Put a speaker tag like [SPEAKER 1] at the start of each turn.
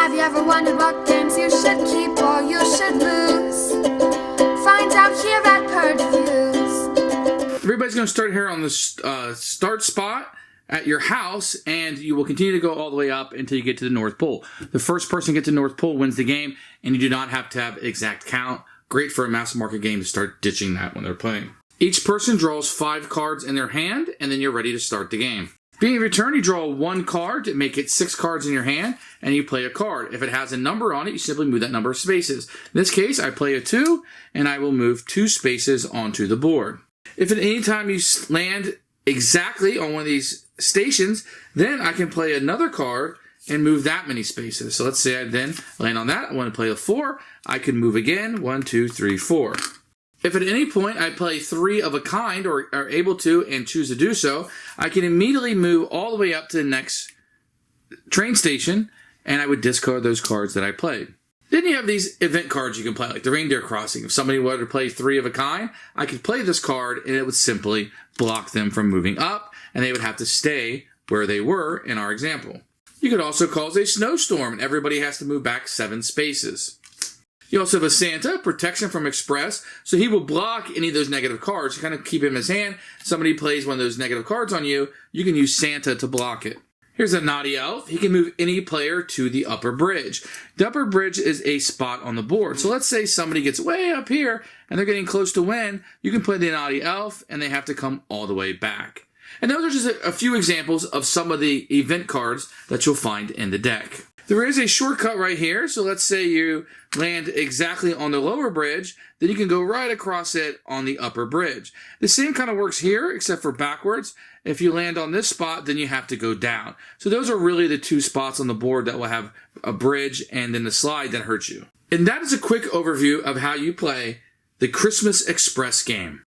[SPEAKER 1] Have you ever wondered what games you should keep or you should lose? Find out here at Purge Reviews.
[SPEAKER 2] Everybody's going to start here on the start spot at your house, and you will continue to go all the way up until you get to the North Pole. The first person to get to the North Pole wins the game, and you do not have to have exact count. Great for a mass market game to start ditching that when they're playing. Each person draws 5 cards in their hand, and then you're ready to start the game. Being of your turn, you draw 1 card to make it 6 cards in your hand, and you play a card. If it has a number on it, you simply move that number of spaces. In this case, I play a 2, and I will move 2 spaces onto the board. If at any time you land exactly on one of these stations, then I can play another card and move that many spaces. So let's say I then land on that. I want to play a 4. I can move again. 1, 2, 3, 4. If at any point I play 3 of a kind or are able to and choose to do so, I can immediately move all the way up to the next train station, and I would discard those cards that I played. Then you have these event cards you can play, like the reindeer crossing. If somebody wanted to play 3 of a kind, I could play this card, and it would simply block them from moving up, and they would have to stay where they were in our example. You could also cause a snowstorm, and everybody has to move back 7 spaces. You also have a Santa, protection from Express, so he will block any of those negative cards. You kind of keep him in his hand. Somebody plays one of those negative cards on you, you can use Santa to block it. Here's a naughty elf. He can move any player to the upper bridge. The upper bridge is a spot on the board. So let's say somebody gets way up here and they're getting close to win. You can play the naughty elf and they have to come all the way back. And those are just a few examples of some of the event cards that you'll find in the deck. There is a shortcut right here. So let's say you land exactly on the lower bridge, then you can go right across it on the upper bridge. The same kind of works here, except for backwards. If you land on this spot, then you have to go down. So those are really the 2 spots on the board that will have a bridge and then the slide that hurts you. And that is a quick overview of how you play the Christmas Express game.